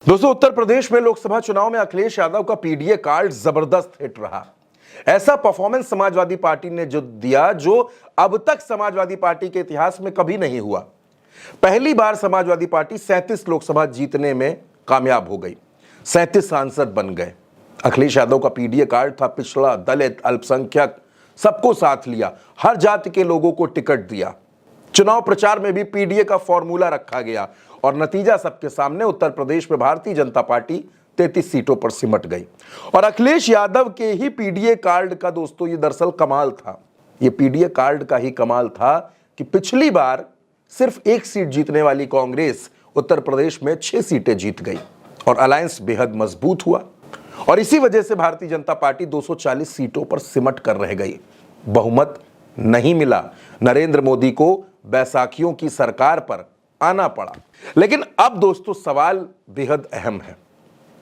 दोस्तों, उत्तर प्रदेश में लोकसभा चुनाव में अखिलेश यादव का पीडीए कार्ड जबरदस्त हिट रहा। ऐसा परफॉर्मेंस समाजवादी पार्टी ने जो दिया जो अब तक समाजवादी पार्टी के इतिहास में कभी नहीं हुआ। पहली बार समाजवादी पार्टी 37 लोकसभा जीतने में कामयाब हो गई, 37 सांसद बन गए। अखिलेश यादव का पीडीए कार्ड था पिछड़ा, दलित, अल्पसंख्यक, सबको साथ लिया, हर जाति के लोगों को टिकट दिया। चुनाव प्रचार में भी पीडीए का फॉर्मूला रखा गया और नतीजा सबके सामने। उत्तर प्रदेश में भारतीय जनता पार्टी 33 सीटों पर सिमट गई। और अखिलेश यादव के ही पीडीए कार्ड का दोस्तों ये दरअसल कमाल था। ये पीडीए कार्ड का ही कमाल था कि पिछली बार सिर्फ एक सीट जीतने वाली कांग्रेस उत्तर प्रदेश में 6 सीटें जीत गई और अलायंस बेहद मजबूत हुआ। और इसी वजह से भारतीय जनता पार्टी 240 सीटों पर सिमट कर रह गई। बहुमत नहीं मिला, नरेंद्र मोदी को बैसाखियों की सरकार पर आना पड़ा। लेकिन अब दोस्तों सवाल बेहद अहम है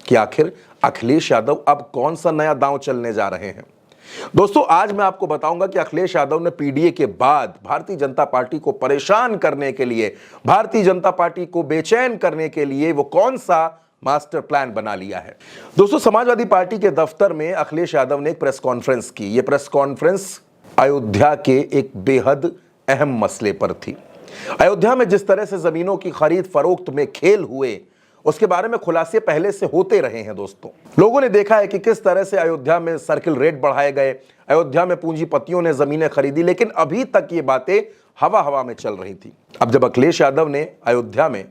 कि आखिर अखिलेश यादव अब कौन सा नया दांव चलने जा रहे हैं। दोस्तों, आज मैं आपको बताऊंगा कि अखिलेश यादव ने पीडीए के बाद भारतीय जनता पार्टी को परेशान करने के लिए, भारतीय जनता पार्टी को बेचैन करने के लिए वो कौन सा मास्टर प्लान बना लिया है। दोस्तों, समाजवादी पार्टी के दफ्तर में अखिलेश यादव ने एक प्रेस कॉन्फ्रेंस की। यह प्रेस कॉन्फ्रेंस अयोध्या के एक बेहद अहम मसले पर थी। अयोध्या में जिस तरह से जमीनों की खरीद फरोख्त में खेल हुए, उसके बारे में खुलासे पहले से होते रहे हैं। दोस्तों, लोगों ने देखा है कि किस तरह से अयोध्या में सर्किल रेट बढ़ाए गए, अयोध्या में पूंजीपतियों ने जमीनें खरीदी, लेकिन अभी तक ये बातें हवा हवा में चल रही थी। अब जब अखिलेश यादव ने अयोध्या में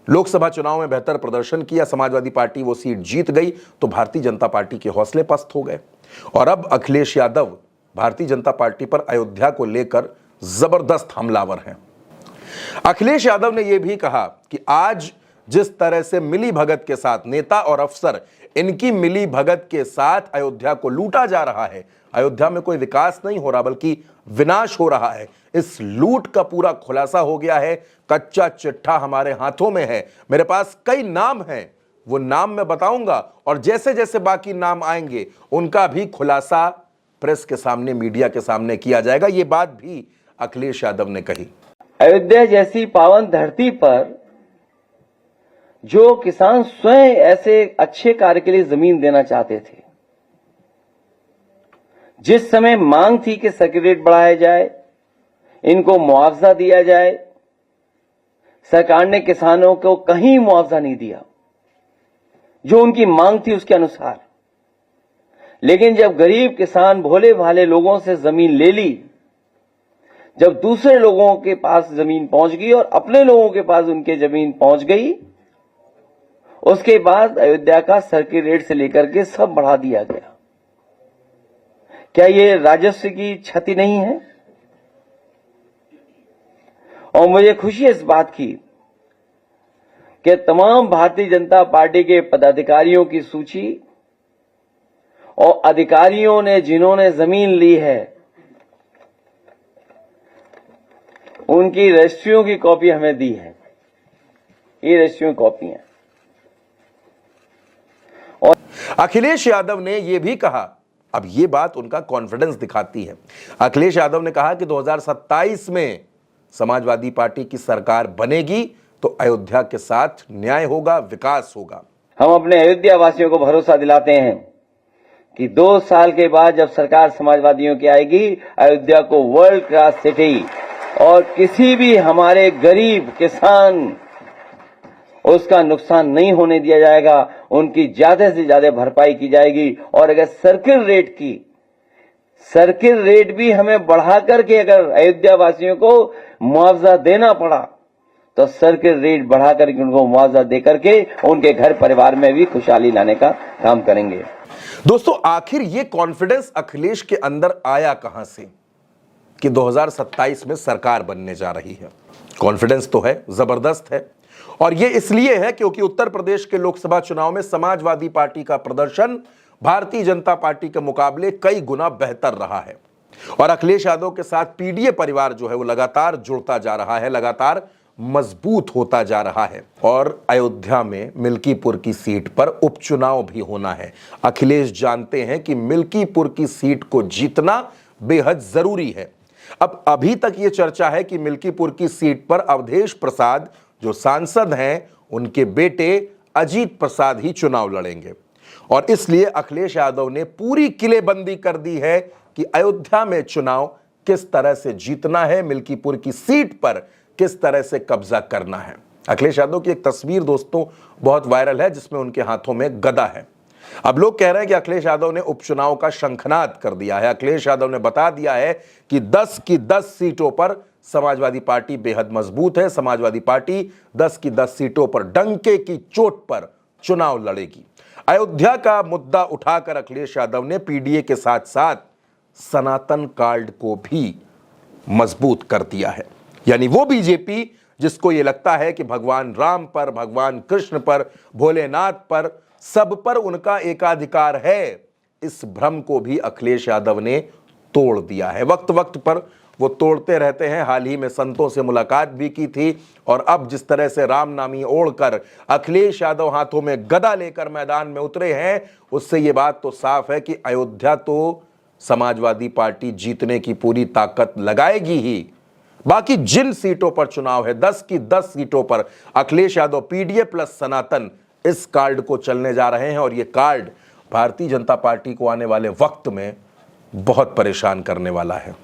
लोकसभा चुनाव में बेहतर प्रदर्शन किया, समाजवादी पार्टी वो सीट जीत गई, तो भारतीय जनता पार्टी के हौसले पस्त हो गए। और अब अखिलेश यादव भारतीय जनता पार्टी पर अयोध्या को लेकर जबरदस्त हमलावर हैं। अखिलेश यादव ने यह भी कहा कि आज जिस तरह से मिली भगत के साथ नेता और अफसर इनकी मिली भगत के साथ अयोध्या को लूटा जा रहा है, अयोध्या में कोई विकास नहीं हो रहा बल्कि विनाश हो रहा है। इस लूट का पूरा खुलासा हो गया है। कच्चा चिट्ठा हमारे हाथों में है। मेरे पास कई नाम हैं, वो नाम मैं बताऊंगा और जैसे जैसे बाकी नाम आएंगे उनका भी खुलासा प्रेस के सामने, मीडिया के सामने किया जाएगा। ये बात भी अखिलेश यादव ने कही। अयोध्या जैसी पावन धरती पर जो किसान स्वयं ऐसे अच्छे कार्य के लिए जमीन देना चाहते थे, जिस समय मांग थी कि सर्किल रेट बढ़ाया जाए, इनको मुआवजा दिया जाए, सरकार ने किसानों को कहीं मुआवजा नहीं दिया जो उनकी मांग थी उसके अनुसार। लेकिन जब गरीब किसान भोले भाले लोगों से जमीन ले ली, जब दूसरे लोगों के पास जमीन पहुंच गई और अपने लोगों के पास उनके जमीन पहुंच गई, उसके बाद अयोध्या का सर्किल रेट से लेकर के सब बढ़ा दिया गया। क्या ये राजस्व की क्षति नहीं है? और मुझे खुशी है इस बात की कि तमाम भारतीय जनता पार्टी के पदाधिकारियों की सूची और अधिकारियों ने जिन्होंने जमीन ली है उनकी रजिस्ट्रियों की कॉपी हमें दी है। ये रजिस्ट्रियों की कॉपी है। और अखिलेश यादव ने यह भी कहा, अब यह बात उनका कॉन्फिडेंस दिखाती है। अखिलेश यादव ने कहा कि 2027 में समाजवादी पार्टी की सरकार बनेगी तो अयोध्या के साथ न्याय होगा, विकास होगा। हम अपने अयोध्या वासियों को भरोसा दिलाते हैं कि 2 साल के बाद जब सरकार समाजवादियों की आएगी, अयोध्या को वर्ल्ड क्लास सिटी और किसी भी हमारे गरीब किसान उसका नुकसान नहीं होने दिया जाएगा, उनकी ज्यादा से ज्यादा भरपाई की जाएगी। और अगर सर्किल रेट भी हमें बढ़ा करके अगर अयोध्या वासियों को मुआवजा देना पड़ा तो सर्किल रेट बढ़ा करके उनको मुआवजा दे करके उनके घर परिवार में भी खुशहाली लाने का काम करेंगे। दोस्तों, आखिर ये कॉन्फिडेंस अखिलेश के अंदर आया कहां से कि 2027 में सरकार बनने जा रही है? कॉन्फिडेंस तो है, जबरदस्त है। और यह इसलिए है क्योंकि उत्तर प्रदेश के लोकसभा चुनाव में समाजवादी पार्टी का प्रदर्शन भारतीय जनता पार्टी के मुकाबले कई गुना बेहतर रहा है। और अखिलेश यादव के साथ पीडीए परिवार जो है वो लगातार जुड़ता जा रहा है, लगातार मजबूत होता जा रहा है। और अयोध्या में मिल्कीपुर की सीट पर उपचुनाव भी होना है। अखिलेश जानते हैं कि मिल्कीपुर की सीट को जीतना बेहद जरूरी है। अब अभी तक ये चर्चा है कि मिल्कीपुर की सीट पर अवधेश प्रसाद जो सांसद हैं, उनके बेटे अजीत प्रसाद ही चुनाव लड़ेंगे। और इसलिए अखिलेश यादव ने पूरी किलेबंदी कर दी है कि अयोध्या में चुनाव किस तरह से जीतना है, मिल्कीपुर की सीट पर किस तरह से कब्जा करना है। अखिलेश यादव की एक तस्वीर दोस्तों बहुत वायरल है जिसमें उनके हाथों में गदा है। अब लोग कह रहे हैं कि अखिलेश यादव ने उपचुनाव का शंखनाद कर दिया है। अखिलेश यादव ने बता दिया है कि 10 की 10 सीटों पर समाजवादी पार्टी बेहद मजबूत है। समाजवादी पार्टी 10 की 10 सीटों पर डंके की चोट पर चुनाव लड़ेगी। अयोध्या का मुद्दा उठाकर अखिलेश यादव ने पीडीए के साथ साथ सनातन कार्ड को भी मजबूत कर दिया है। यानी वो बीजेपी जिसको ये लगता है कि भगवान राम पर, भगवान कृष्ण पर, भोलेनाथ पर, सब पर उनका एकाधिकार है, इस भ्रम को भी अखिलेश यादव ने तोड़ दिया है। वक्त वक्त पर वो तोड़ते रहते हैं। हाल ही में संतों से मुलाकात भी की थी और अब जिस तरह से रामनामी ओढ़कर अखिलेश यादव हाथों में गदा लेकर मैदान में उतरे हैं, उससे ये बात तो साफ है कि अयोध्या तो समाजवादी पार्टी जीतने की पूरी ताकत लगाएगी ही। बाकी जिन सीटों पर चुनाव है, 10 की 10 सीटों पर अखिलेश यादव पीडीए प्लस सनातन इस कार्ड को चलने जा रहे हैं और ये कार्ड भारतीय जनता पार्टी को आने वाले वक्त में बहुत परेशान करने वाला है।